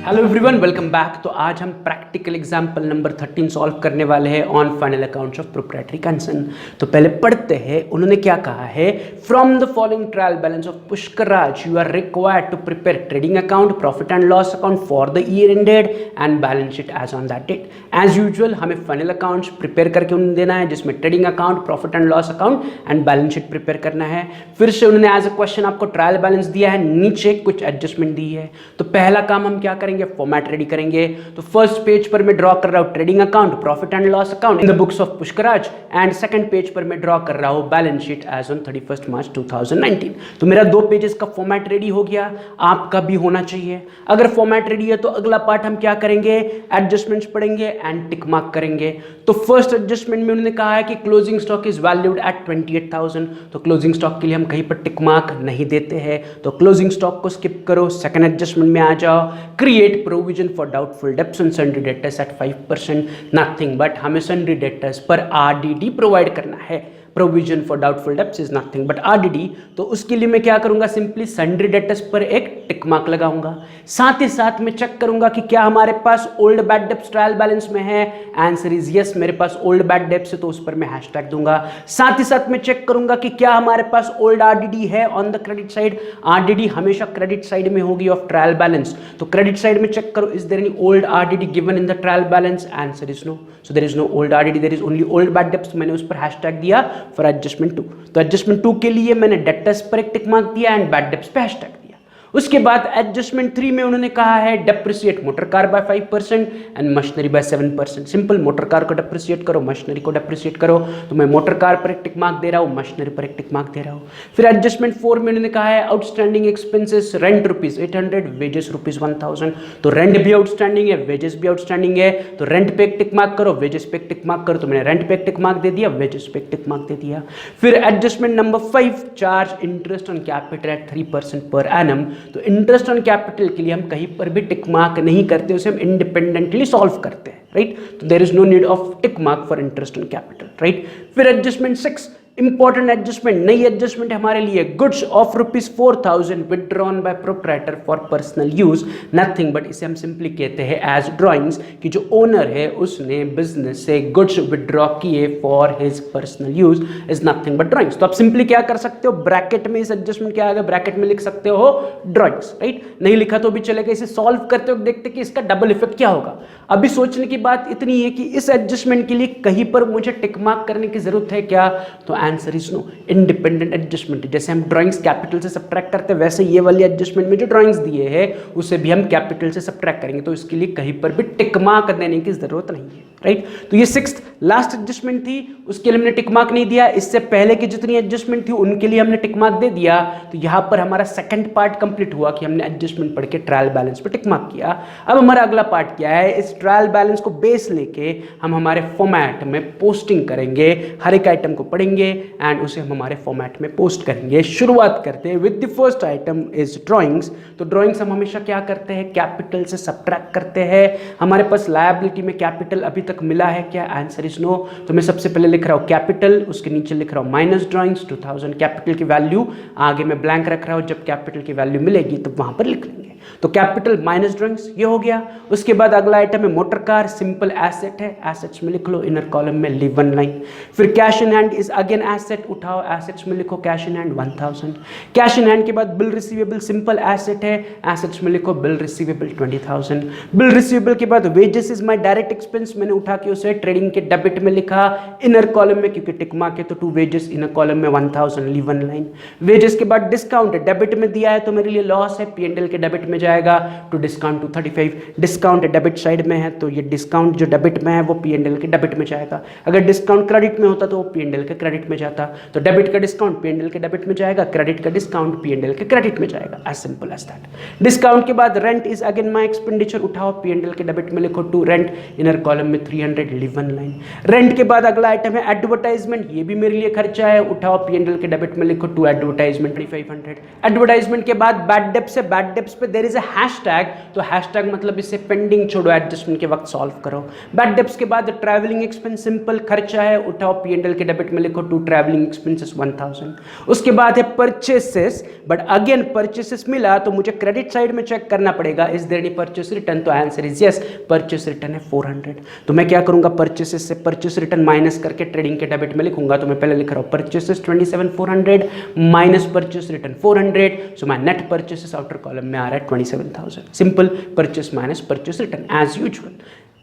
Hello everyone, welcome back. तो आज हम प्रैक्टिकल एग्जांपल नंबर 13 सॉल्व करने वाले हैं on final accounts of proprietary concern. तो पहले पढ़ते हैं उन्होंने क्या कहा है। From the following trial balance of Pushkar Raj you are required to prepare trading account, profit and loss account for the year ended and balance sheet as on that date. As usual हमें final accounts prepare करके उन्हें देना है, जिसमें trading account, profit and loss account and balance sheet prepare करना है। फिर से उन्होंने एज अ क्वेश्चन आपको ट्रायल बैलेंस दिया है, नीचे कुछ एडजस्टमेंट दी है। तो पहला काम हम क्या करेंगे, फॉर्मेट रेडी करेंगे। तो फर्स्ट पेज पर मैं ड्रॉ कर रहा हूं trading account, profit and loss account in the books of Pushkar Raj, and second page पर मैं ड्रॉ कर रहा हूं बैलेंस शीट एज ऑन 31 मार्च 2019। तो मेरा 2 पेजेस का फॉर्मेट रेडी हो गया, आपका भी होना चाहिए। अगर फॉर्मेट रेडी है तो अगला पार्ट हम क्या करेंगे, एडजस्टमेंट्स पढ़ेंगे एंड टिक मार्क करेंगे। तो फर्स्ट एडजस्टमेंट में उन्होंने कहा है कि closing stock is valued at 28,000। तो क्लोजिंग स्टॉक के लिए हम कहीं पर टिक मार्क नहीं देते हैं, तो क्लोजिंग स्टॉक को स्किप करो। सेकंड एडजस्टमेंट में आ जाओ, create provision for doubtful debts and sundry debtors at 5%। Nothing but हमें सन्ड्री डेटर्स पर आरडीडी प्रोवाइड करना है। Provision for doubtful debts is nothing but RDD. तो उसके लिए मैं क्या करूंगा, सिंपली सन्ड्री डेटर्स पर एक टिक मार्क लगाऊंगा। साथ ही साथ मैं चेक करूंगा कि क्या हमारे पास old bad debts trial balance में है। आंसर इज यस, मेरे पास ओल्ड बैड डेब्ट्स है, तो उस पर मैं हैशटैग दूंगा। साथ ही साथ मैं चेक करूंगा कि क्या हमारे पास ओल्ड आरडीडी है on the credit side. RDD हमेशा क्रेडिट साइड में होगी ऑफ ट्रायल बैलेंस, तो क्रेडिट साइड में चेक करो, is there any old RDD given in the trial balance. Answer is no, so there is no old RDD, there is only old bad debts. मैंने उस पर hashtag दिया for adjustment 2। तो adjustment 2 के लिए मैंने डेटर्स पर एक टिक मार्क दिया एंड बैड डेब्ट्स पे हैशटैग दिया। उसके बाद एडजस्टमेंट 3 में उन्होंने कहा है depreciate motor car by 5% and machinery by 7%। Simple, motor car को डेप्रिसिएट करो, मशीनरी को डेप्रिसिएट करो। तो मैं मोटर कार पर एक टिक मार्क दे रहा हूं, मशीनरी पर एक टिक मार्क दे रहा हूं। फिर एडजस्टमेंट 4 में उन्होंने कहा है आउटस्टैंडिंग एक्सपेंसेस, रेंट ₹800, वेजेस ₹1000। तो रेंट भी आउटस्टैंडिंग है, वेजेस भी आउटस्टैंडिंग है, तो रेंट पे एक टिक मार्क करो, वेजेस पे एक टिक मार्क करो। तो मैंने रेंट पे एक टिक मार्क दे दिया, वेजेस पे एक टिक मार्क दे दिया। फिर adjustment number 5, charge interest on capital eight 3% per annum. तो इंटरेस्ट ऑन कैपिटल के लिए हम कहीं पर भी टिक मार्क नहीं करते, उसे हम इंडिपेंडेंटली सॉल्व करते हैं, राइट। तो there is no need of tick mark for interest on capital, right. फिर एडजस्टमेंट 6, इंपॉर्टेंट एडजस्टमेंट, नई एडजस्टमेंट हमारे लिए, goods of ₹4,000 withdrawn by proprietor for personal use. Nothing but इसे हम सिंपली कहते हैं एज ड्रॉइंग्स, कि जो ओनर है उसने बिजनेस से गुड्स विदड्रॉ किए for his personal use, is nothing but drawings. तो आप सिंपली क्या कर सकते हो, ब्रैकेट में इस एडजस्टमेंट के आगे ब्रैकेट में लिख सकते हो ड्रॉइंग्स, राइट। नहीं लिखा तो भी चलेगा। इसे सॉल्व करते हो देखते कि इसका डबल इफेक्ट क्या होगा। अभी सोचने की बात इतनी है कि इस एडजस्टमेंट के लिए कहीं पर मुझे टिक मार्क करने की जरूरत है क्या, तो answer is no, independent adjustment. जैसे हम ड्राइंग्स कैपिटल से सब्ट्रैक्ट करते हैं, वैसे ये वाली एडजस्टमेंट में जो ड्राइंग्स दिए हैं उसे भी हम कैपिटल से सब्ट्रैक्ट करेंगे, तो इसके लिए कहीं पर भी टिक मार्क देने की जरूरत नहीं है, राइट। तो ये 6th लास्ट एडजस्टमेंट थी, उसके लिए हमने टिक मार्क नहीं दिया। इससे पहले की जितनी एडजस्टमेंट थी उनके लिए हमने टिक मार्क दे दिया। तो यहां पर हमारा सेकंड पार्ट कंप्लीट हुआ कि हमने एडजस्टमेंट पढ़ के ट्रायल बैलेंस पे टिक मार्क किया। अब हमारा अगला पार्ट क्या है, इस ट्रायल बैलेंस को बेस लेके हम हमारे फॉर्मेट में पोस्टिंग करेंगे, हर एक आइटम को पढ़ेंगे एंड उसे हम हमारे फॉर्मेट में पोस्ट करेंगे। शुरुआत करते हैं with the first item is drawings. तो ड्राइंग्स हम हमेशा क्या करते हैं, कैपिटल से सब्ट्रैक्ट करते हैं। हमारे पास लायबिलिटी में कैपिटल अभी तक मिला है क्या, आंसर इज नो। तो मैं सबसे पहले लिख रहा हूं कैपिटल, उसके नीचे लिख रहा हूं माइनस ड्राइंग्स 2000। कैपिटल की वैल्यू आगे मैं ब्लैंक रख रहा हूं, जब कैपिटल की वैल्यू मिलेगी तो वहां पर लिख लेंगे। तो कैपिटल माइनस ड्राइंग्स ये हो गया। उसके बाद अगला आइटम है मोटर कार, सिंपल एसेट है, एसेट्स में लिख लो, इनर कॉलम में लीव 1 लाइन। फिर cash in hand is again asset, उठाओ एसेट्स में लिखो cash in hand 1000। Cash in hand के बाद बिल रिसीवेबल, सिंपल एसेट है, एसेट्स में लिखो बिल रिसीवेबल 20,000। बिल रिसीवेबल के बाद wages is my direct expense, मैंने उठा के उसे ट्रेडिंग के डेबिट में लिखा, इनर कॉलम में क्योंकि टिक मार्क है तो टू वेजेस, इनर कॉलम में 1000, लीव 1 लाइन। वेजेस के बाद डिस्काउंट है, डेबिट में दिया है तो मेरे लिए लॉस है, पीएनएल के डेबिट में जाएगा, to discount to 35। Discount debit side में है तो ये डिस्काउंट जो डेबिट में है वो पीएनएल के डेबिट में जाएगा। अगर डिस्काउंट क्रेडिट में होता तो वो पीएनएल के क्रेडिट में जाता। तो डेबिट का डिस्काउंट पीएनएल के डेबिट में जाएगा, क्रेडिट का डिस्काउंट पीएनएल के क्रेडिट में जाएगा, as simple as that. Discount के बाद rent is again my expenditure, उठाओ पीएनएल के डेबिट में लिखो टू रेंट, इनर कॉलम में 300, लीव 1 लाइन। रेंट के बाद अगला आइटम है एडवर्टाइजमेंट, ये भी मेरे लिए खर्चा है, उठाओ पीएनएल के डेबिट में लिखो टू एडवर्टाइजमेंट 2500। एडवर्टाइजमेंट के बाद बैड डेब्ट्स है, बैड डेब्ट्स पे देयर इज अ हैशटैग, तो हैशटैग मतलब इसे पेंडिंग छोड़ो, एडजस्टमेंट के वक्त सॉल्व करो। बैड डेब्ट्स के बाद ट्रैवलिंग एक्सपेंस, सिंपल खर्चा है, उठाओ P&L के डेबिट में लिखो टू ट्रैवलिंग एक्सपेंसेस 1000। उसके बाद है परचेसेस, बट अगेन परचेसेस मिला तो मुझे क्रेडिट साइड में चेक करना पड़ेगा, is there any purchase return, तो answer is yes, purchase return है 400। तो मैं क्या करूंगा, परचेसेस से परचेस रिटर्न माइनस करके ट्रेडिंग के डेबिट में लिखूंगा। तो मैं पहले लिख रहा हूं purchases 27400 minus purchase return 400, so my net purchases outer column में आ रहा है 27000। Simple, purchase minus purchase return as usual.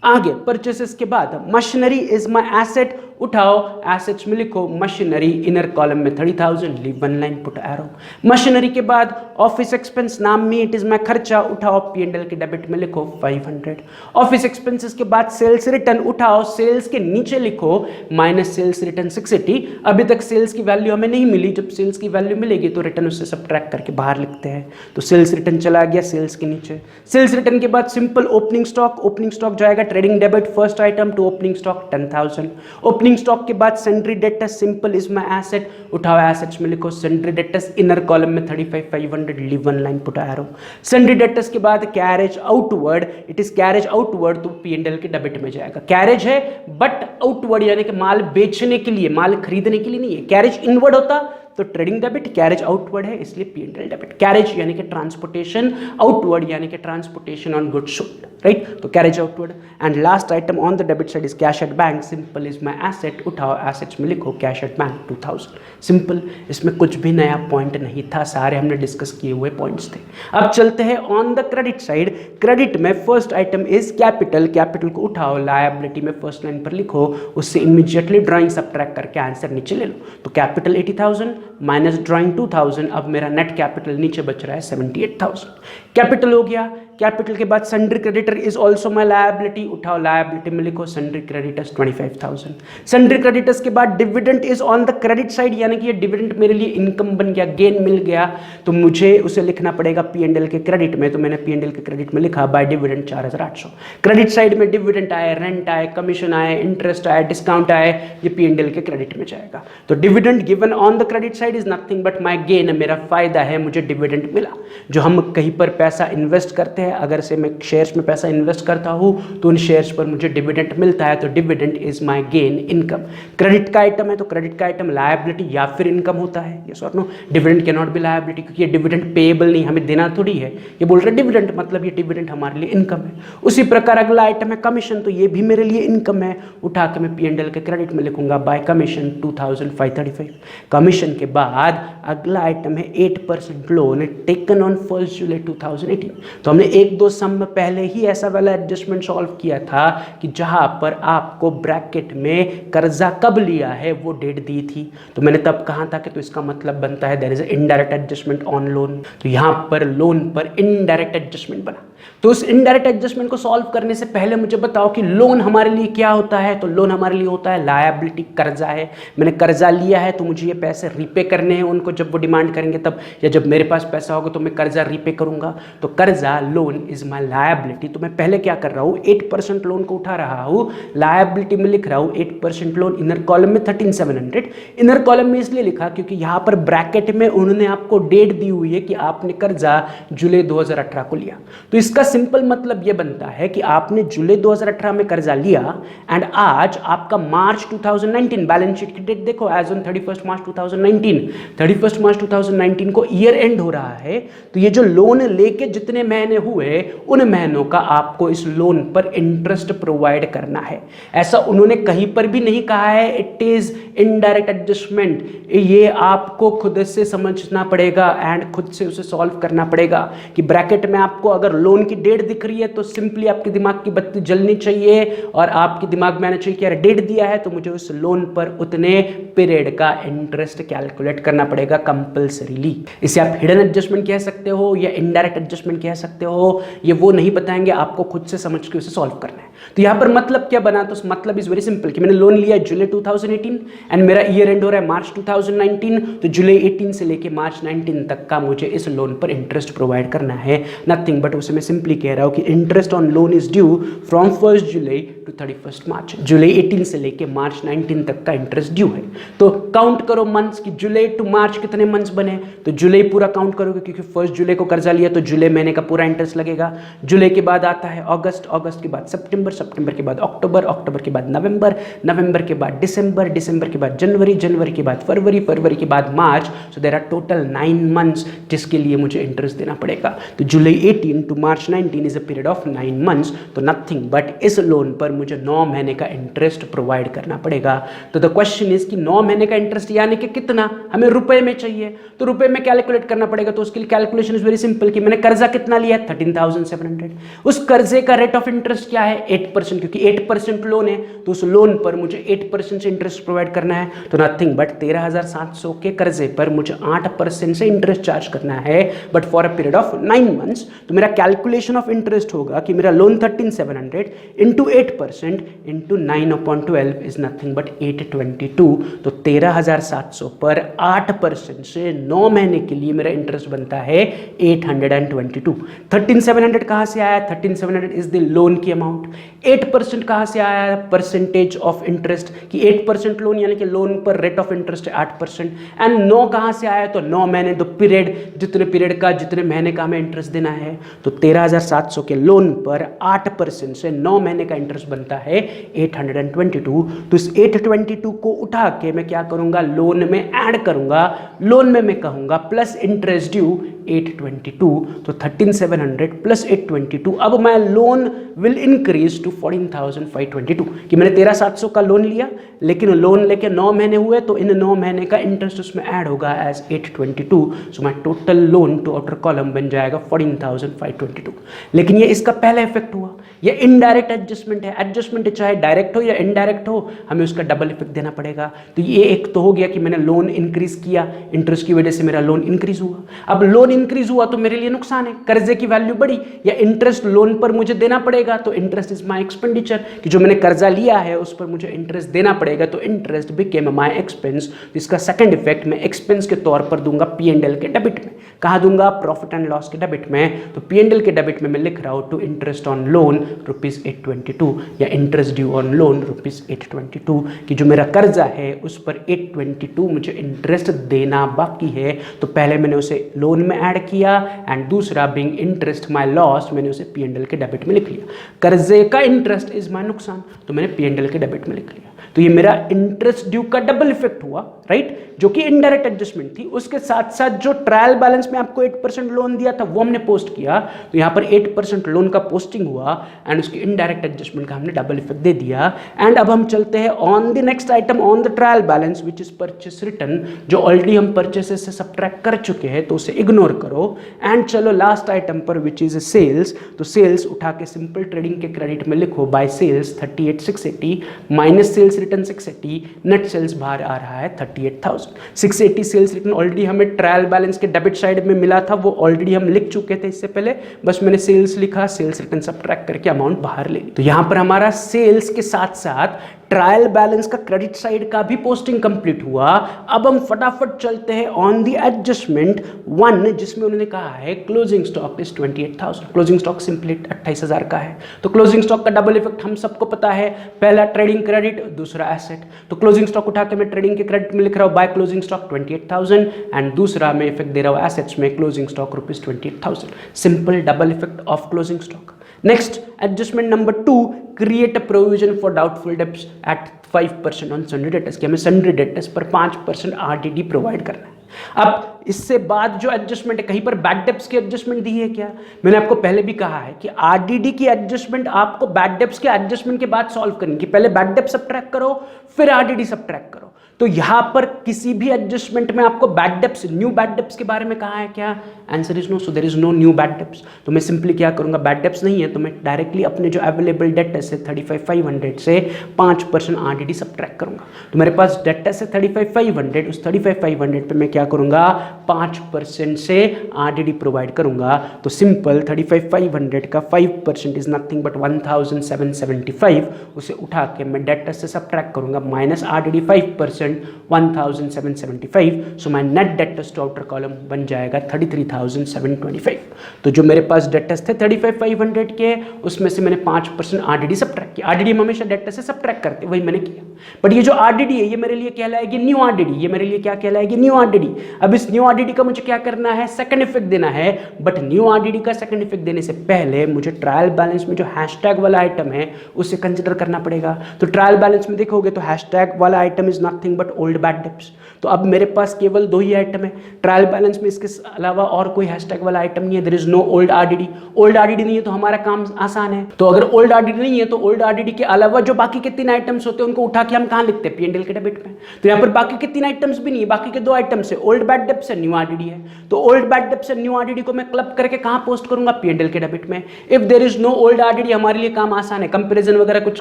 आगे परचेसेस के बाद मशीनरी इज माय एसेट, उठाओ एसेट्स में लिखो मशीनरी, इनर कॉलम में 30,000, leave one line, put arrow. Machinery के बाद ऑफिस एक्सपेंस, नाम में इट इज माय खर्चा, उठाओ P&L के डेबिट में लिखो 500। ऑफिस एक्सपेंसेस के बाद सेल्स रिटर्न, उठाओ सेल्स के नीचे लिखो माइनस सेल्स रिटर्न 680। अभी तक सेल्स की वैल्यू हमें नहीं मिली, जब सेल्स की वैल्यू मिलेगी तो रिटर्न उससे सबट्रैक्ट करके बाहर लिखते हैं। तो सेल्स रिटर्न चला गया सेल्स के नीचे। सेल्स रिटर्न के बाद simple opening stock, opening stock जाएगा trading debit first item to opening stock 10,000। Opening stock के बाद sundry debtors, simple is my asset, उठाओ एसेट्स में लिखो सेंट्री डेटर्स, इनर कॉलम में 35,500, leave one line, put arrow. Sundry debtors के बाद carriage outward, it is carriage outward, तो P&L के डेबिट में जाएगा। कैरेज है बट आउटवर्ड यानी कि माल बेचने के लिए, माल खरीदने के लिए नहीं है। कैरेज इनवर्ड होता तो ट्रेडिंग डेबिट, कैरेज आउटवर्ड है इसलिए P&L डेबिट। कैरेज यानी कि ट्रांसपोर्टेशन, आउटवर्ड यानी कि transportation on goods sold, right, तो carriage outward. And last item on the debit side is cash at bank, simple is my asset, उठाओ assets में लिखो कैश एट बैंक 2000। सिंपल, इसमें कुछ भी नया पॉइंट नहीं था, सारे हमने डिस्कस किए हुए पॉइंट्स थे। अब चलते हैं on the credit side. Credit में first item is capital, capital को उठाओ लायबिलिटी में फर्स्ट लाइन पर लिखो, उससे इमीडिएटली ड्राइंग सबट्रैक्ट करके आंसर नीचे ले लो। तो कैपिटल 80,000 माइनस ड्राइंग 2000, अब मेरा नेट कैपिटल नीचे बच रहा है 78,000। कैपिटल हो गया। कैपिटल के बाद sundry creditor is also my liability, उठाओ लायबिलिटी में लिखो सन्ड्री क्रेडिटर्स 25,000। सन्ड्री क्रेडिटर्स के बाद dividend is on the credit side, यानी कि ये डिविडेंड मेरे लिए इनकम बन गया, गेन मिल गया, तो मुझे उसे लिखना पड़ेगा P&L के क्रेडिट में। तो मैंने P&L के क्रेडिट में लिखा बाय डिविडेंड 4,800। क्रेडिट साइड में डिविडेंड आए, रेंट आए, कमीशन आए, इंटरेस्ट आए, डिस्काउंट आए, ये P&L के क्रेडिट में जाएगा। तो dividend given on the credit side is nothing but my gain, मेरा फायदा है, मुझे डिविडेंड मिला। जो हम कहीं पर पैसा इन्वेस्ट करते हैं, अगर से मैं शेयर्स में पैसा इन्वेस्ट करता हूं तो उन शेयर्स पर मुझे डिविडेंड मिलता है, तो dividend is my gain, income. Credit का आइटम है तो क्रेडिट का आइटम लायबिलिटी या फिर इनकम होता है, यस और no. Dividend can not be liability क्योंकि ये डिविडेंड पेएबल नहीं, हमें देना थोड़ी है, ये बोल रहे डिविडेंड मतलब ये डिविडेंड हमारे लिए इनकम है। उसी प्रकार अगला आइटम है कमीशन, तो ये भी मेरे लिए इनकम है, उठा के मैं P&L के क्रेडिट में लिखूंगा बाय कमीशन 2,535। कमीशन के बाद अगला आइटम है 8% लोन टेकन ऑन 1 जुलाई 2018। तो हमने एक दो सम में पहले ही ऐसा वाला एडजस्टमेंट सॉल्व किया था कि जहां पर आपको ब्रैकेट में कर्जा कब लिया है वो डेट दी थी, तो मैंने तब कहा था कि तो इसका मतलब बनता है there is indirect adjustment on loan. तो यहां पर लोन पर इनडायरेक्ट एडजस्टमेंट बना। तो उस इनडायरेक्ट एडजस्टमेंट को सॉल्व करने से पहले मुझे बताओ कि लोन हमारे लिए क्या होता है। तो लोन हमारे लिए होता है लायबिलिटी, कर्जा है, मैंने कर्जा लिया है तो मुझे ये पैसे रीपे करने हैं उनको, जब वो डिमांड करेंगे तब, या जब मेरे पास पैसा होगा तो मैं कर्जा रीपे करूंगा। तो कर्जा लोन इज माय लायबिलिटी। तो मैं पहले क्या कर रहा हूँ, 8% लोन को उठा रहा हूँ, लायबिलिटी में लिख रहा हूँ 8% लोन, इनर कॉलम में 13,700। इनर कॉलम में इसलिए लिखा क्योंकि यहाँ पर ब्रैकेट में उन्होंने आपको डेट दी हुई है कि आपने कर्जा जुलाई 2018 को लिया। तो इसका सिंपल मतलब यह बनता है कि आपने जुलाई 2018 में कर्जा लिया एंड आज आपका मार्च 2019, बैलेंस शीट की डेट देखो एज ऑन 31 मार्च 2019, 31 मार्च 2019 को ईयर एंड हो रहा है। तो ये जो लोन लेके जितने महीने हुए उन महीनों का आपको इस लोन पर इंटरेस्ट प्रोवाइड करना है। ऐसा उन्होंने कहीं पर भी नहीं कहा है इट इज इनडायरेक्ट एडजस्टमेंट, ये आपको खुद से समझना पड़ेगा एंड खुद से उसे सॉल्व करना पड़ेगा कि ब्रैकेट में आपको अगर लोन की डेट दिख रही है तो सिंपली आपके दिमाग की बत्ती जलनी चाहिए और आपके दिमाग में आना चाहिए कि यार डेट दिया है तो मुझे उस लोन पर उतने पीरियड का इंटरेस्ट कैलकुलेट करना पड़ेगा कंपल्सरीली। इसे आप हिडन एडजस्टमेंट कह सकते हो या इनडायरेक्ट एडजस्टमेंट कह सकते हो, ये वो नहीं बताएंगे, आपको खुद से समझ के उसे सॉल्व करना है। तो यहाँ पर मतलब क्या बना, तो मतलब इज वेरी सिंपल कि मैंने लोन लिया जुलाई 2018 एंड मेरा ईयर एंड हो रहा है मार्च 2019, तो जुलाई 18 से लेके मार्च 19 तक का मुझे इस लोन पर इंटरेस्ट प्रोवाइड करना है, नथिंग बट उसे मैं सिंपली कह रहा हूँ कि interest on loan is due from 1 July to 31 March, जुलाई 18 से लेके मार्च 19 तक का इंटरेस्ट ड्यू है। तो काउंट करो मंथ्स कि जुलाई टू मार्च कितने मंथ्स बने, तो जुलाई पूरा काउंट करोगे क्योंकि 1 जुलाई को कर्जा लिया तो जुलाई महीने का पूरा इंटरेस्ट लगेगा। जुलाई के बाद आता है अगस्त, अगस्त के बाद सितंबर, सितंबर के बाद अक्टूबर, अक्टूबर के बाद नवंबर, नवंबर के बाद दिसंबर, दिसंबर के बाद जनवरी, जनवरी के बाद फरवरी, फरवरी के बाद मार्च। So there are total 9 months जिसके लिए मुझे इंटरेस्ट देना पड़ेगा। तो July 18 to March 19 is a period of 9 months, तो नथिंग बट इस लोन पर मुझे 9 महीने का इंटरेस्ट प्रोवाइड करना पड़ेगा। तो द क्वेश्चन इज कि 9 महीने का इंटरेस्ट यानी कि कितना, हमें रुपए में चाहिए, तो रुपए में कैलकुलेट करना पड़ेगा। तो उसके लिए कैलकुलेशन इज वेरी सिंपल कि मैंने कर्जा कितना लिया है 13,700, उस कर्जे का रेट ऑफ इंटरेस्ट क्या है 8%, क्योंकि 8% लोन है तो उस लोन पर मुझे 8% से इंटरेस्ट प्रोवाइड करना है। तो नथिंग बट 13,700 के कर्जे पर मुझे 8% से इंटरेस्ट चार्ज करना है, but for a period of 9 months. तो मेरा कैलकुलेशन ऑफ इंटरेस्ट होगा कि मेरा loan 13,700 into 8% into 9/12 is nothing but 822। तो 13,700 पर 8% से 9 महीने के लिए मेरा इंटरेस्ट बनता है 822। 13,700 कहाँ से आया, 13,700 इज द लोन की अमाउंट। 8% कहाँ से आया, परसेंटेज ऑफ इंटरेस्ट कि 8% लोन यानी कि लोन पर रेट ऑफ इंटरेस्ट है 8%। एंड 9 कहाँ से आया, तो 9 महीने, तो पीरियड, जितने पीरियड का जितने महीने का हमें इंटरेस्ट देना है। तो 13,700 के लोन पर 8% से 9 महीने का इंटरेस्ट बनता है 822। तो इस 822 को उठा के मैं क्या करूंगा, लोन में ऐड करूंगा, लोन में मैं कहूंगा प्लस इंटरेस्ट ड्यू 822। तो 13,700 प्लस 822, अब my loan will increase to 14,522 कि मैंने 13,700 का लोन लिया, लेकिन लोन लेके 9 महीने हुए तो इन 9 महीने का इंटरेस्ट उसमें ऐड होगा as 822। So my total loan to outer column बन जाएगा 14,522। लेकिन ये इसका पहला इफेक्ट हुआ, ये इनडायरेक्ट एडजस्टमेंट है। एडजस्टमेंट चाहे डायरेक्ट हो या इनडायरेक्ट हो, हमें उसका डबल इफेक्ट देना पड़ेगा। तो ये एक तो हो गया कि मैंने लोन इंक्रीज किया, इंटरेस्ट की वजह से मेरा लोन इंक्रीज हुआ। अब लोन इंक्रीज हुआ तो मेरे लिए नुकसान है, कर्जे की वैल्यू बढ़ी या इंटरेस्ट लोन पर मुझे देना पड़ेगा, तो इंटरेस्ट इज माय एक्सपेंडिचर कि जो मैंने कर्जा लिया है उस पर मुझे इंटरेस्ट देना पड़ेगा, तो इंटरेस्ट बिकेम माय एक्सपेंस। तो इसका सेकंड इफेक्ट मैं एक्सपेंस के तौर पर दूंगा P&L के डेबिट में। कहाँ दूंगा, प्रॉफिट एंड लॉस के डेबिट में। तो P&L के डेबिट में मैं लिख रहा हूँ टू इंटरेस्ट ऑन लोन ₹822 या इंटरेस्ट ड्यू ऑन लोन ₹822 कि जो मेरा कर्जा है उस पर 822 मुझे इंटरेस्ट देना बाकी है। तो पहले मैंने उसे लोन में ऐड किया एंड दूसरा बिंग इंटरेस्ट माय लॉस, मैंने उसे P&L के डेबिट में लिख लिया। कर्जे का इंटरेस्ट इज माय नुकसान, तो मैंने P&L के डेबिट में लिख लिया। तो ये मेरा इंटरेस्ट ड्यू का डबल इफेक्ट हुआ, राइट, जो कि इनडायरेक्ट एडजस्टमेंट थी। उसके साथ साथ जो ट्रायल बैलेंस में आपको 8% लोन दिया था वो हमने पोस्ट किया, तो यहाँ पर 8% लोन का पोस्टिंग हुआ एंड उसकी इनडायरेक्ट एडजस्टमेंट का हमने डबल इफेक्ट दे दिया। एंड अब हम चलते हैं on the next item on the trial balance which is purchase return, जो ऑलरेडी हम परचेसेस से सब्ट्रैक्ट कर चुके हैं तो उसे इग्नोर करो। एंड चलो लास्ट आइटम पर विच इज सेल्स, तो सेल्स उठा के सिंपल ट्रेडिंग के क्रेडिट में लिखो by sales 38,680 minus sales return 680, net sales बाहर आ रहा है 38,000। 680 सेल्स रिटर्न ऑलरेडी हमें ट्रायल बैलेंस के डेबिट साइड में मिला था, वो ऑलरेडी हम लिख चुके थे इससे पहले, बस मैंने सेल्स लिखा, सेल्स रिटर्न सब्ट्रैक्ट करके अमाउंट बाहर ले ली। तो यहां पर हमारा सेल्स के साथ साथ ट्रायल बैलेंस का क्रेडिट साइड का भी पोस्टिंग कंप्लीट हुआ। अब हम फटाफट चलते हैं ऑन द एडजस्टमेंट 1, जिसमें उन्होंने कहा है closing stock is 28,000। Closing stock simply 28,000 का है। तो क्लोजिंग स्टॉक का डबल इफेक्ट हम सबको पता है, पहला ट्रेडिंग क्रेडिट, दूसरा एसेट। तो क्लोजिंग स्टॉक उठा के मैं ट्रेडिंग के क्रेडिट में लिख रहा हूं बाय क्लोजिंग स्टॉक 28,000 एंड दूसरा मैं इफेक्ट दे रहा हूं एसेट्स में closing stock ₹28,000। Simple double effect of closing stock. Next, adjustment number 2, create a provision for doubtful debts at 5% on sundry debtors कि हमें sundry debtors पर 5% RDD प्रोवाइड करना है। अब इससे बाद जो एडजस्टमेंट है, कहीं पर बैड डेब्ट्स की एडजस्टमेंट दी है क्या? मैंने आपको पहले भी कहा है कि आरडीडी की एडजस्टमेंट आपको बैड डेब्ट्स के एडजस्टमेंट के बाद सॉल्व करनी है। पहले बैड डेब्ट सब्ट्रैक्ट करो फिर आरडीडी सब्ट्रैक्ट करो। तो यहां पर किसी भी एडजस्टमेंट में आपको bad debts, new bad debts के बारे में कहा है क्या? Answer is no, so there is no new bad debts. तो मैं सिंपली क्या करूंगा, बैड डेप्स नहीं है तो मैं डायरेक्टली अपने जो अवेलेबल डेटर्स है 35,500 से 5% आरडीडी सब्ट्रैक्ट करूंगा। तो मेरे पास डेटर्स है 35,500, उस 35,500 पे मैं क्या करूंगा, 5% से आरडीडी प्रोवाइड करूंगा। तो सिंपल 35,500 का 5% इज नथिंग बट 1,775, उसे उठा के मैं डेटर्स से सब्ट्रैक्ट करूंगा minus RDD 5% 1,775, so my net debtors to outer column बन जाएगा 33,725। तो जो मेरे पास डेटर्स थे 35,500 के, उसमें से मैंने 5% आरडीडी सब्ट्रैक्ट किया। आरडीडी हम हमेशा डेटर्स से सब्ट्रैक्ट करते, वही मैंने किया। बट ये जो आरडीडी है ये मेरे लिए कहलाएगी न्यू आरडीडी, ये मेरे लिए क्या कहलाएगी, न्यू आरडीडी। अब इस न्यू आरडीडी का मुझे क्या करना है, सेकंड इफेक्ट देना है। बट न्यू आरडीडी का सेकंड इफेक्ट देने से पहले मुझे ट्रायल बैलेंस में जो हैशटैग वाला आइटम है उसे कंसिडर करना पड़ेगा। तो ट्रायल बैलेंस में देखोगे तो हैशटैग वाला item is nothing but old bad debts. तो अब मेरे पास केवल 2 ही आइटम है ट्रायल बैलेंस में, इसके अलावा और कोई हैशटैग वाला आइटम नहीं है। There is no old RDD. Old RDD नहीं है तो हमारा काम आसान है। तो अगर ओल्ड आरडीडी नहीं है तो ओल्ड आरडीडी के अलावा जो बाकी के 3 आइटम्स होते हैं उनको उठा के हम कहां लिखते हैं, पीएनडीएल के डेबिट में। तो यहाँ पर बाकी के 3 आइटम्स भी नहीं है, बाकी के 2 आइटम्स है, ओल्ड बैड डेप्स है, न्यू आरडीडी है। तो ओल्ड बैड डेप्स से न्यू आरडीडी को मैं क्लब करके कहां पोस्ट करूंगा, पीएनडीएल के डेबिट में। If there is no old RDD, हमारे लिए काम आसान है, कंपैरिजन वगैरह कुछ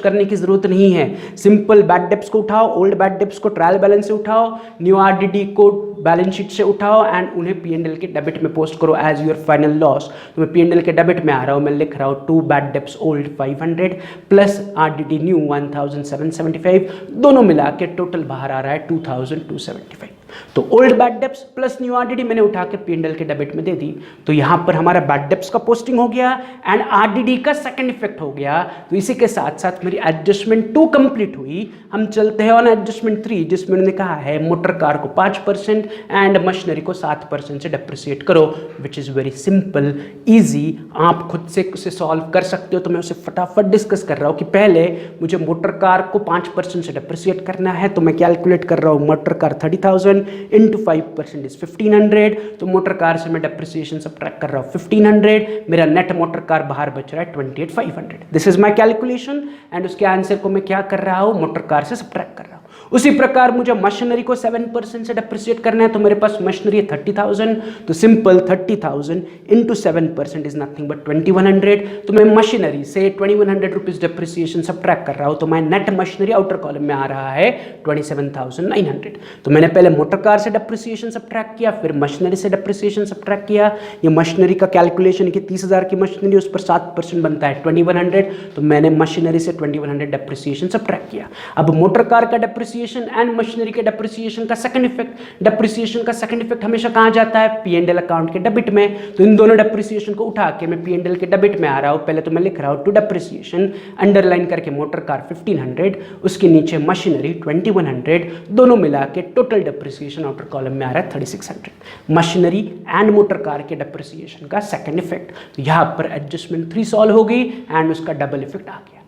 करने की जरूरत नहीं है। सिंपल बैड डेप्स को उठाओ, ओल्ड बैड डेप्स को ट्रायल बैलेंस से उठाओ, न्यू आरडीडी को बैलेंस शीट से उठाओ एंड उन्हें पीएनडीएल के डेबिट में पोस्ट करो एज योर फाइनल लॉस। तो मैं पीएनडीएल के डेबिट में आ रहा हूं, मैं लिख रहा हूं 2 bad debts old 500 plus RDD new 1,775, दोनों मिला के टोटल बाहर आ रहा है 2,275। तो old bad debts plus new RDD मैंने उठा के पीएनडीएल के डेबिट में दे दी। तो यहां पर हमारा बैड डेप्स का पोस्टिंग हो गया एंड आरडीडी का सेकंड इफेक्ट हो गया। तो इसी के साथ साथ मेरी एडजस्टमेंट 2 कंप्लीट हुई। हम चलते हैं ऑन एडजस्टमेंट 3, जिसमें उन्होंने कहा है मोटर कार को 5% एंड मशीनरी को 7% से डेप्रिसिएट करो, which is very simple easy. आप खुद से उसे सॉल्व कर सकते हो। तो मैं उसे फटाफट डिस्कस कर रहा हूं कि पहले मुझे मोटर कार को 5% से डेप्रिसिएट करना है। तो मैं कैलकुलेट कर रहा हूं, मोटर कार 30,000 इंटू 5% इज 1500। तो मोटर कार से मैं डेप्रिसिएशन सब्ट्रैक्ट कर रहा हूँ 1500, मेरा नेट मोटर कार बाहर बच रहा है 28,500। This is my calculation and उसके आंसर को मैं क्या कर रहा हूँ, मोटर कार से सब्ट्रैक्ट कर रहा हूँ। उसी प्रकार मुझे मशीनरी को 7% से डेप्रिसिएट करना है। तो मेरे पास मशीनरी है 30,000, तो simple 30,000 into 7% is nothing but 2100। तो मैं मशीनरी से 2100 रुपीज डेप्रिसिएशन सब्ट्रैक्ट कर रहा हूँ। तो मैं नेट मशीनरी आउटर कॉलम में आ रहा है 27,900। तो मैंने पहले मोटर कार से डेप्रिसिएशन सब्ट्रैक्ट किया, फिर मशीनरी से डेप्रिसिएशन सब्ट्रैक्ट किया। ये मशीनरी का कैलकुलेशन कि 30,000 की मशीनरी, उस पर 7% बनता है 2100। तो मैंने मशीनरी से 2100 डेप्रिसिएशन सब्ट्रैक्ट किया। अब मोटर कार का डेप्रिसिएशन एंड मशीनरी के डेप्रिसिएशन का सेकंड इफेक्ट, डेप्रिसिएशन का सेकंड इफेक्ट हमेशा कहां जाता है, पीएनडीएल अकाउंट के डेबिट में। तो इन दोनों डेप्रिसिएशन को उठा के मैं पीएनडीएल के डेबिट में आ रहा हूं। पहले तो मैं लिख रहा हूं टू डेप्रिसिएशन, अंडरलाइन करके मोटर कार 1500, उसके नीचे मशीनरी 2100, दोनों मिला के टोटल डेप्रिसिएशन आउटर कॉलम में आ रहा है 3600। मशीनरी एंड मोटर कार के डेप्रिसिएशन का सेकंड इफेक्ट। तो यहां पर एडजस्टमेंट 3 सॉल्व हो गई एंड उसका डबल इफेक्ट आ गया।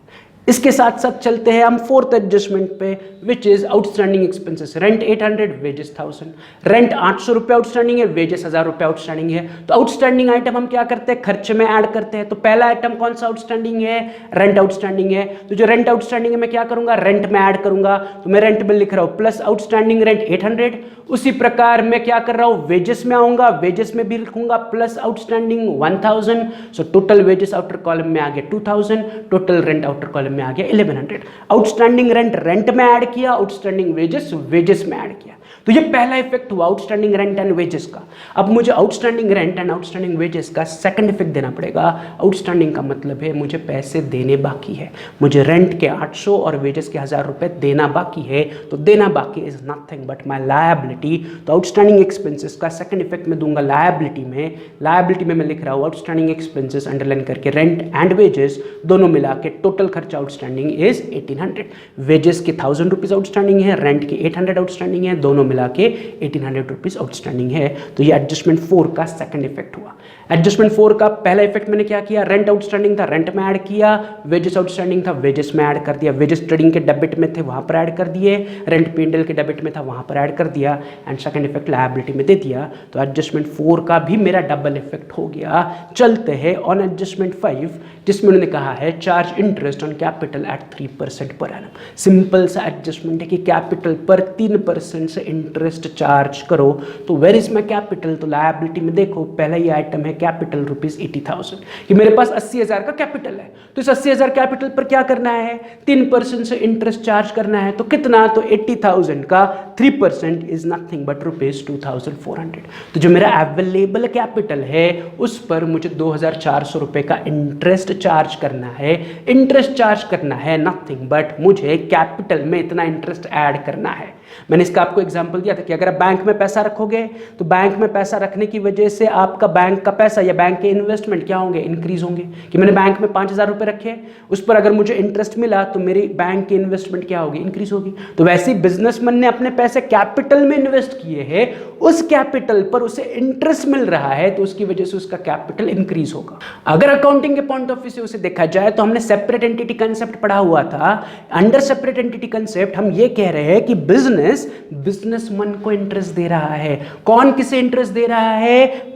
इसके साथ साथ चलते हैं हम 4th एडजस्टमेंट पे, which is outstanding expenses. Rent 800, wages 1000। Rent 800 रुपये आउटस्टैंडिंग है, वेजेस 1000 रुपये आउटस्टैंडिंग है। तो आउटस्टैंडिंग आइटम हम क्या करते हैं, खर्चे में ऐड करते हैं। तो पहला आइटम कौन सा आउटस्टैंडिंग है, रेंट आउटस्टैंडिंग है। तो जो रेंट आउटस्टैंडिंग है मैं क्या करूंगा, रेंट में ऐड करूंगा। तो मैं रेंट में लिख रहा हूं प्लस आउटस्टैंडिंग रेंट 800। उसी प्रकार मैं क्या कर रहा हूं, वेजेस में आऊंगा, वेजेस में भी लिखूंगा plus outstanding 1000। So total wages outer column में आ गया 2000, टोटल रेंट आउटर कॉलम में आ गया 1100। आउटस्टैंडिंग रेंट रेंट में ऐड किया, आउटस्टैंडिंग वेजेस वेजेस में ऐड किया। तो ये पहला इफेक्ट हुआ आउटस्टैंडिंग रेंट एंड वेजेस का। अब मुझे outstanding rent and outstanding wages का सेकंड इफेक्ट देना पड़ेगा। आउटस्टैंडिंग का मतलब है मुझे पैसे देने बाकी है, मुझे रेंट के 800 और वेजेस के 1000 रुपए देना बाकी है। तो देना बाकी is nothing but my liability. तो आउटस्टैंडिंग एक्सपेंसेस का सेकंड इफेक्ट मैं दूंगा लायबिलिटी में। लायबिलिटी में मैं लिख रहा हूँ आउटस्टैंडिंग एक्सपेंसेस अंडरलाइन करके रेंट एंड वेजेस दोनों मिला के टोटल खर्चा आउटस्टैंडिंग इज 1800। वेजेस के 1000 रुपीज आउटस्टैंडिंग है, रेंट के 800 आउटस्टैंडिंग है, दोनों मिला के 1800 रुपीज आउटस्टैंडिंग है। तो ये एडजस्टमेंट 4 का सेकंड इफेक्ट हुआ। एडजस्टमेंट 4 का पहला इफेक्ट मैंने क्या किया, रेंट आउटस्टैंडिंग था, रेंट में ऐड किया। वेजेस आउटस्टैंडिंग था, वेजेस में ऐड कर दिया। वेजेस ट्रेडिंग के डेबिट में थे, वहां पर ऐड कर दिए। रेंट पीएनडीएल के डेबिट में था, वहां पर ऐड कर दिया एंड सेकंड इफेक्ट लायबिलिटी में दे दिया। तो एडजस्टमेंट 4 का भी मेरा डबल इफेक्ट हो गया। चलते हैं ऑन एडजस्टमेंट 5, जिसमें उन्होंने कहा है charge interest on capital eight 3% per annum. Simple सा एडजस्टमेंट है कि कैपिटल पर 3% से इंटरेस्ट चार्ज करो तो वेयर इज माई कैपिटल, तो लायबिलिटी में देखो पहला ही आइटम है कैपिटल ₹80,000 कि मेरे पास 80,000 का कैपिटल है। तो इस 80,000 कैपिटल पर क्या करना है, 3% से इंटरेस्ट चार्ज करना है। तो कितना, तो 80,000 का 3% इज नथिंग बट ₹2,400। तो जो मेरा अवेलेबल कैपिटल है उस पर मुझे ₹2,400 का इंटरेस्ट चार्ज करना है। इंटरेस्ट चार्ज करना है नथिंग बट मुझे कैपिटल में इतना इंटरेस्ट ऐड करना है। मैंने इसका आपको एग्जांपल दिया था कि अगर आप बैंक में पैसा रखोगे तो बैंक में पैसा रखने की वजह से आपका बैंक का पैसा या बैंक के इन्वेस्टमेंट क्या होंगे, इंक्रीज होंगे। कि मैंने बैंक में 5,000 रुपए रखे, उस पर अगर मुझे इंटरेस्ट मिला तो मेरी बैंक की इन्वेस्टमेंट क्या होगी, इंक्रीज होगी। तो वैसे ही बिजनेसमैन ने अपने पैसे कैपिटल में इन्वेस्ट किए हैं, उस कैपिटल पर उसे इंटरेस्ट मिल रहा है तो उसकी वजह से उसका कैपिटल इंक्रीज होगा। अगर अकाउंटिंग के पॉइंट ऑफ व्यू से उसे देखा जाए तो हमने सेपरेट एंटिटी कंसेप्ट पढ़ा हुआ था। अंडर सेपरेट एंटिटी कंसेप्ट हम ये कह रहे हैं कि बिजनेसमैन को इंटरेस्ट दे रहा है। कौन किसे इंटरेस्ट दे रहा है,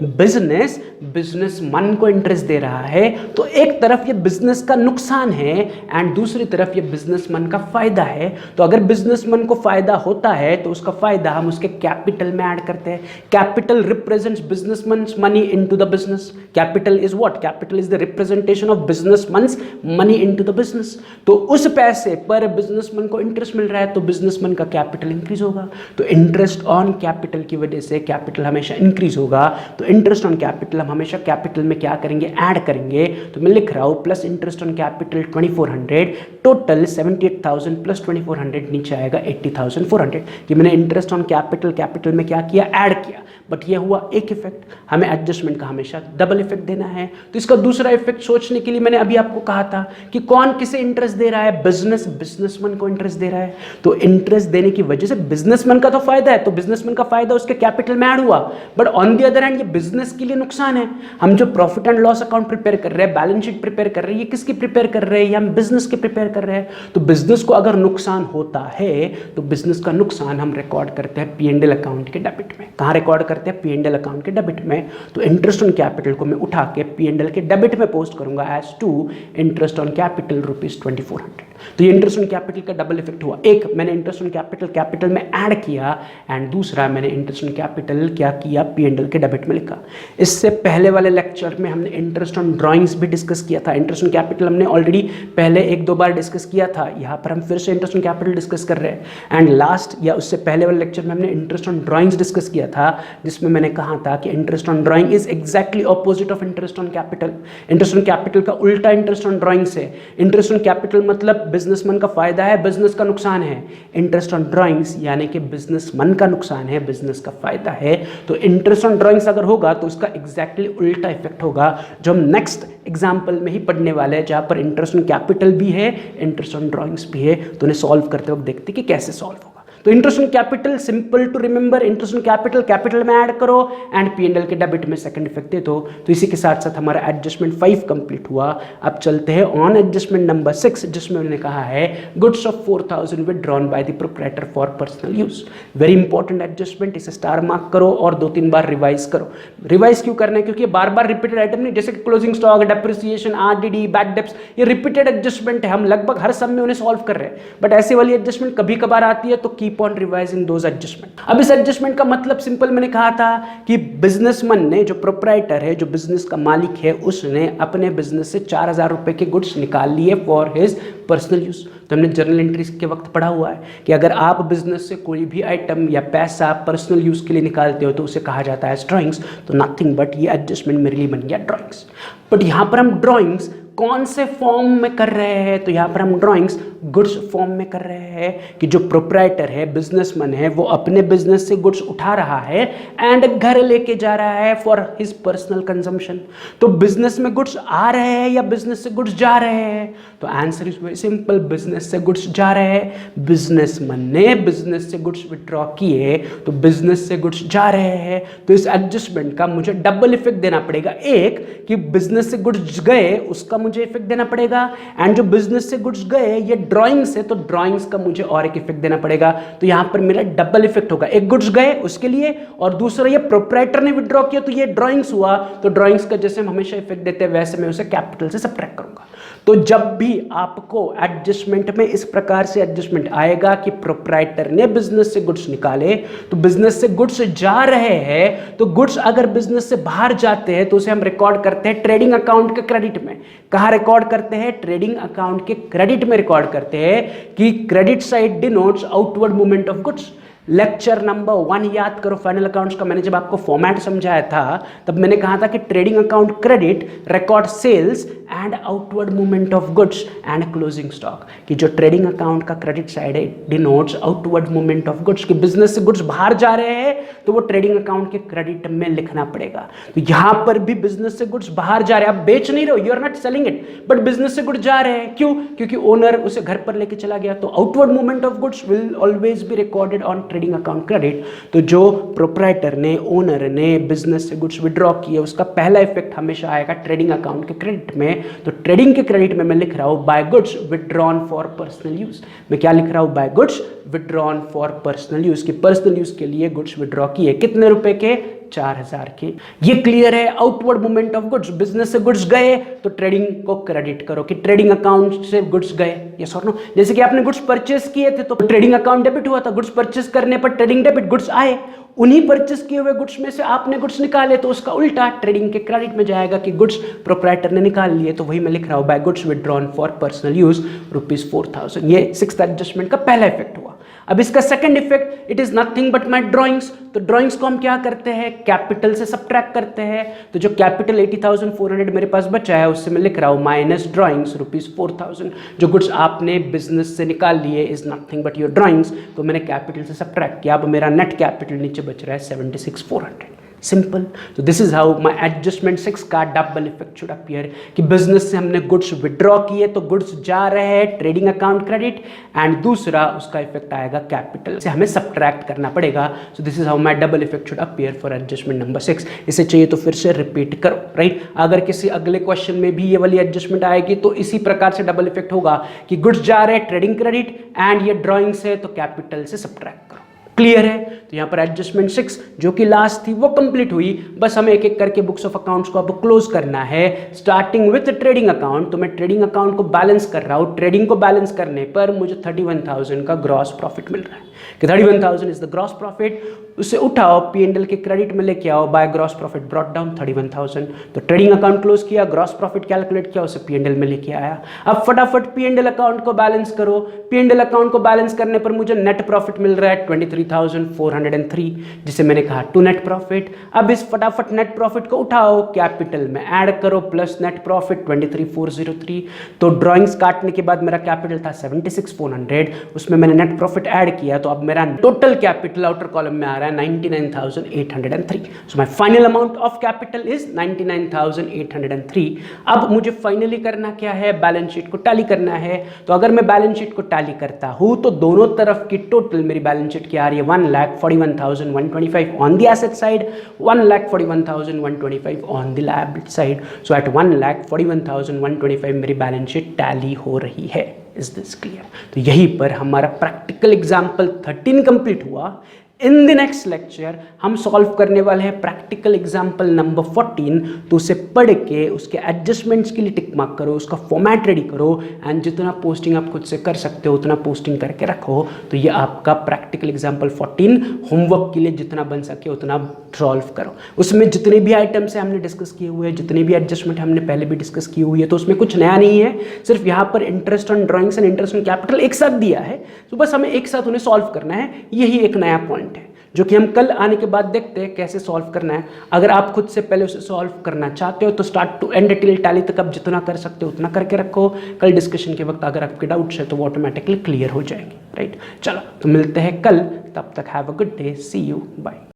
बिजनेसमैन को इंटरेस्ट दे रहा है। तो एक तरफ ये बिजनेस का नुकसान है एंड दूसरी तरफ ये बिजनेसमैन का फायदा है। तो अगर बिजनेसमैन को फायदा होता है तो उसका फायदा हम उसके कैपिटल में ऐड करते हैं। Capital represents businessman's money into the business. Capital is what, capital is the representation of businessman's money into the business. तो उस पैसे पर बिजनेसमैन को इंटरेस्ट मिल रहा है तो बिजनेसमैन का कैपिटल इंक्रीज होगा। तो इंटरेस्ट ऑन कैपिटल की वजह से कैपिटल हमेशा इंक्रीज होगा। तो इंटरेस्ट ऑन कैपिटल हम हमेशा कैपिटल में क्या करेंगे, ऐड करेंगे। तो मैं लिख रहा हूं plus interest on capital 2400, total 78,000 plus 2400 नीचे आएगा 80,400 कि मैंने इंटरेस्ट ऑन कैपिटल में क्या किया, ऐड किया। बट ये हुआ एक इफेक्ट, हमें एडजस्टमेंट का हमेशा डबल इफेक्ट देना है। तो इसका दूसरा इफेक्ट सोचने के लिए मैंने अभी आपको कहा था कि कौन किसे इंटरेस्ट दे रहा है, बिजनेसमैन को इंटरेस्ट दे रहा है। तो इंटरेस्ट देने की वजह से बिजनेसमैन का तो फायदा है, तो बिजनेसमैन का फायदा उसके कैपिटल में ऐड हुआ। But on the other hand ये बिजनेस के लिए नुकसान है। हम जो profit and loss account prepare कर रहे हैं, बैलेंस शीट प्रिपेयर कर रहे हैं, ये किसकी प्रिपेयर कर रहे हैं, हम बिजनेस के प्रिपेयर कर रहे हैं। तो बिजनेस को अगर नुकसान होता है तो बिजनेस का नुकसान हम रिकॉर्ड करते हैं P&L अकाउंट के डेबिट में। कहां रिकॉर्ड करते हैं, P&L अकाउंट के डेबिट में। तो इंटरेस्ट ऑन कैपिटल को मैं उठा के P&L के डेबिट में पोस्ट करूंगा as to interest on capital ₹2400। तो ये इंटरेस्ट ऑन कैपिटल का डबल इफेक्ट हुआ। एक, मैंने इंटरेस्ट ऑन कैपिटल में ऐड किया एंड दूसरा मैंने इंटरेस्ट ऑन कैपिटल क्या किया, P&L के डेबिट में लिखा। इससे पहले वाले लेक्चर में हमने इंटरेस्ट ऑन ड्राइंग्स भी डिस्कस किया था। इंटरेस्ट ऑन कैपिटल हमने ऑलरेडी पहले 1-2 बार डिस्कस किया था। यहाँ पर हम फिर से इंटरेस्ट ऑन कैपिटल डिस्कस कर रहे हैं। एंड लास्ट या उससे पहले वाले लेक्चर में हमने इंटरेस्ट ऑन ड्राइंग्स डिस्कस किया था, जिसमें मैंने कहा था कि interest on drawing is exactly opposite of interest on capital. Interest on capital का उल्टा इंटरेस्ट ऑन ड्राइंग से। इंटरेस्ट ऑन कैपिटल मतलब बिजनेसमैन का फायदा है, बिजनेस का नुकसान है। इंटरेस्ट ऑन ड्राइंग्स यानी कि बिजनेसमैन का नुकसान है, बिजनेस का फायदा है। तो इंटरेस्ट ऑन ड्राइंग्स अगर होगा तो उसका एग्जैक्टली उल्टा इफेक्ट होगा, जो हम नेक्स्ट एग्जाम्पल में ही पढ़ने वाले हैं, जहां पर इंटरेस्ट ऑन कैपिटल भी है, इंटरेस्ट ऑन ड्राइंग्स भी है। तो उन्हें सॉल्व करते वक्त देखते कि कैसे सॉल्व होगा। तो interest on capital simple to remember, interest on capital में ऐड करो एंड P&L के डेबिट में सेकंड इफेक्ट दे दो। तो इसी के साथ साथ हमारा एडजस्टमेंट 5 कंप्लीट हुआ। अब चलते हैं ऑन एडजस्टमेंट नंबर 6, जिसमें उन्होंने कहा है goods of 4,000 withdrawn by the proprietor for personal use. Very important adjustment, इसे स्टार मार्क करो और 2-3 बार रिवाइज करो। रिवाइज क्यों करना है, क्योंकि बार बार रिपीटेड आइटम नहीं, जैसे कि closing stock, depreciation, RDD, bad debts, ये रिपीटेड एडजस्टमेंट है। हम लगभग हर सम में उन्हें सॉल्व कर रहे हैं, बट ऐसी वाली एडजस्टमेंट कभी कभार आती है, तो keep on revising those adjustment. अब इस एडजस्टमेंट का मतलब सिंपल मैंने कहा था कि बिजनेसमैन ने, जो प्रोप्राइटर है, जो बिजनेस का मालिक है, उसने अपने बिजनेस से 4,000 रुपए के गुड्स निकाल लिए फॉर हिज पर्सनल यूज। तो हमने जर्नल एंट्रीज के वक्त पढ़ा हुआ है कि अगर आप बिजनेस से कोई भी आइटम या पैसा पर्सनल यूज के लिए निकालते हो तो उसे कहा जाता है ड्रॉइंग्स। तो नथिंग बट ये एडजस्टमेंट मेरे लिए बन गया ड्रॉइंग्स। बट यहां पर हम ड्रॉइंग्स कौन से फॉर्म में कर रहे हैं, तो यहां पर हम ड्रॉइंग्स गुड्स फॉर्म में कर रहे हैं कि जो प्रोप्राइटर है, बिजनेसमैन है, वो अपने बिजनेस से गुड्स उठा रहा है एंड घर लेके जा रहा है फॉर हिज पर्सनल कंजम्पशन। तो बिजनेस में गुड्स आ रहे हैं या बिजनेस से गुड्स जा रहे हैं, तो answer is very simple, business से गुड्स जा रहे हैं। बिजनेसमैन ने बिजनेस से गुड्स विड्रॉ किए तो बिजनेस से गुड्स जा रहे हैं। तो इस एडजस्टमेंट का मुझे डबल इफेक्ट देना पड़ेगा। एक कि बिजनेस से गुड्स गए उसका मुझे इफेक्ट देना पड़ेगा, एंड जो बिजनेस से गुड्स गए ये ड्राइंग्स है तो ड्राइंग्स का मुझे और एक इफेक्ट देना पड़ेगा, तो यहां पर मेरा डबल इफेक्ट होगा, एक गुड्स गए उसके लिए और दूसरा ये प्रोप्राइटर ने विड्रॉ किया तो ये ड्राइंग्स हुआ, तो ड्राइंग्स का जैसे हम हमेशा इफेक्ट देते हैं वैसे मैं उसे कैपिटल से सब्ट्रैक्ट करूंगा। तो जब भी आपको एडजस्टमेंट में इस प्रकार से एडजस्टमेंट आएगा कि प्रोप्राइटर ने बिजनेस से गुड्स निकाले, तो बिजनेस से गुड्स जा रहे हैं, तो गुड्स अगर बिजनेस से बाहर जाते हैं तो उसे हम रिकॉर्ड करते हैं ट्रेडिंग अकाउंट के क्रेडिट में। कहां रिकॉर्ड करते हैं? ट्रेडिंग अकाउंट के क्रेडिट में रिकॉर्ड करते हैं कि credit side denotes outward movement of goods. Lecture number 1 याद करो फाइनल अकाउंट्स का, मैंने जब आपको फॉर्मेट समझाया था तब मैंने कहा था कि trading account credit record sales and outward movement of goods and closing stock, कि जो ट्रेडिंग अकाउंट का क्रेडिट साइड है denotes outward movement of goods, कि बिजनेस से गुड्स बाहर जा रहे हैं तो वो ट्रेडिंग अकाउंट के क्रेडिट में लिखना पड़ेगा। तो यहां पर भी बिजनेस से गुड्स बाहर जा रहे हैं, आप बेच नहीं रहे हो, you are not selling it, but business से गुड्स जा रहे हैं, क्यों? क्योंकि ओनर उसे घर पर लेके चला गया, तो outward movement of goods will always be recorded on trading account credit. तो जो प्रोप्राइटर ने, ओनर ने बिजनेस से गुड्स विड्रॉ किए उसका पहला इफेक्ट हमेशा आएगा ट्रेडिंग अकाउंट के क्रेडिट में। तो ट्रेडिंग के क्रेडिट में मैं लिख रहा हूं by goods withdrawn for personal use. मैं क्या लिख रहा हूं? By goods withdrawn for personal use, कि पर्सनल यूज के लिए गुड्स विड्रॉ किए। कितने रुपए के? 4000 के। ये क्लियर है? Outward movement of goods, business से गुड्स गए तो ट्रेडिंग को क्रेडिट करो कि ट्रेडिंग अकाउंट से गुड्स गए, यस और नो। जैसे कि आपने गुड्स परचेस किए थे तो ट्रेडिंग अकाउंट डेबिट हुआ था, गुड्स परचेस करने पर ट्रेडिंग डेबिट, गुड्स आए, उन्हीं परचेस किए हुए गुड्स में से आपने गुड्स निकाले तो उसका उल्टा ट्रेडिंग के क्रेडिट में जाएगा कि गुड्स प्रोप्राइटर ने निकाल लिए। तो वही मैं लिख रहा हूं by goods withdrawn for personal use ₹4000। ये 6th एडजस्टमेंट का पहला इफेक्ट हुआ। अब इसका second effect, it is nothing but my drawings. तो ड्राइंग्स को हम क्या करते हैं? कैपिटल से सब्ट्रैक्ट करते हैं। तो जो कैपिटल 80,400 मेरे पास बचा है उससे मैं लिख रहा हूं माइनस ड्राइंग्स ₹4000। जो गुड्स आपने बिजनेस से निकाल लिए is nothing but your drawings, तो मैंने कैपिटल से सब्ट्रैक्ट किया। अब मेरा नेट कैपिटल नीचे बच रहा है 76,400। सिंपल। तो this is how my adjustment 6 का डबल इफेक्ट शुड अपीयर, कि बिजनेस से हमने गुड्स विड्रॉ किए तो गुड्स जा रहे हैं ट्रेडिंग अकाउंट क्रेडिट, एंड दूसरा उसका इफेक्ट आएगा कैपिटल से हमें सब्ट्रैक्ट करना पड़ेगा। So this is how my double effect should appear for adjustment number 6। इसे चाहिए तो फिर से रिपीट करो, राइट? अगर किसी अगले क्वेश्चन में भी ये वाली एडजस्टमेंट आएगी तो इसी प्रकार से डबल इफेक्ट होगा कि गुड्स जा रहे हैं ट्रेडिंग क्रेडिट एंड ये ड्राइंग से, तो कैपिटल से सब्ट्रैक्ट करो। क्लियर है? तो यहां पर एडजस्टमेंट 6 जो कि लास्ट थी वो कंप्लीट हुई। बस हमें एक एक करके बुक्स ऑफ अकाउंट्स को अब क्लोज करना है, स्टार्टिंग विथ ट्रेडिंग अकाउंट। तो मैं ट्रेडिंग अकाउंट को बैलेंस कर रहा हूं। ट्रेडिंग को बैलेंस करने पर मुझे 31,000 का ग्रॉस प्रॉफिट मिल रहा है कि 31,000 इज द ग्रॉस प्रॉफिट। उसे उठाओ, P&L के क्रेडिट में लेके आओ, by gross profit brought down 31,000। तो ट्रेडिंग अकाउंट क्लोज किया, ग्रॉस प्रॉफिट कैलकुलेट किया, उसे P&L में लेके आया। अब फटाफट P&L अकाउंट को बैलेंस करो। P&L अकाउंट को बैलेंस करने पर मुझे नेट प्रॉफिट मिल रहा है 23,403, जिसे मैंने कहा टू नेट प्रॉफिट। अब इस फटाफट नेट प्रॉफिट को उठाओ, कैपिटल में ऐड करो, प्लस नेट प्रॉफिट 23,403। तो ड्रॉइंग्स काटने के बाद मेरा कैपिटल था 76,400, उसमें मैंने नेट प्रॉफिट ऐड किया, तो अब मेरा टोटल कैपिटल आउटर कॉलम में आ रहा है 99,803. So my final amount of capital is 99,803. अब मुझे फाइनली करना क्या है? बैलेंस शीट को टैली करना है। तो अगर मैं बैलेंस शीट को टैली करता हूं तो दोनों तरफ की टोटल मेरी बैलेंस शीट क्या आ रही है? 1,41,125 on the asset side, 1,41,125 on the liability side. So at 1,41,125 मेरी बैलेंस शीट टैली हो रही है। Is this clear? तो यहीं पर हमारा प्रैक्टिकल एग्जाम्पल 13 कंप्लीट हुआ। इन द नेक्स्ट लेक्चर हम सॉल्व करने वाले हैं प्रैक्टिकल एग्जाम्पल नंबर 14। तो उसे पढ़ के उसके एडजस्टमेंट्स के लिए टिक मार्क करो, उसका फॉर्मेट रेडी करो, एंड जितना पोस्टिंग आप खुद से कर सकते हो उतना पोस्टिंग करके रखो। तो ये आपका प्रैक्टिकल एग्जाम्पल 14 होमवर्क के लिए जितना बन सके उतना सॉल्व करो। उसमें जितने भी आइटम्स हैं हमने डिस्कस किए हुए हैं, जितने भी एडजस्टमेंट हमने पहले भी डिस्कस की हुई है, तो उसमें कुछ नया नहीं है। सिर्फ यहाँ पर interest on drawings and interest on capital एक साथ दिया है, तो बस हमें एक साथ उन्हें सॉल्व करना है। यही एक नया पॉइंट है जो कि हम कल आने के बाद देखते हैं कैसे सॉल्व करना है। अगर आप खुद से पहले उसे सॉल्व करना चाहते हो तो start to end till Tally तक आप जितना कर सकते हो उतना करके रखो। कल डिस्कशन के वक्त अगर आपके डाउट्स है तो वो ऑटोमेटिकली क्लियर हो जाएंगे, राइट? चलो तो मिलते हैं कल, तब तक have a good day, see you, bye.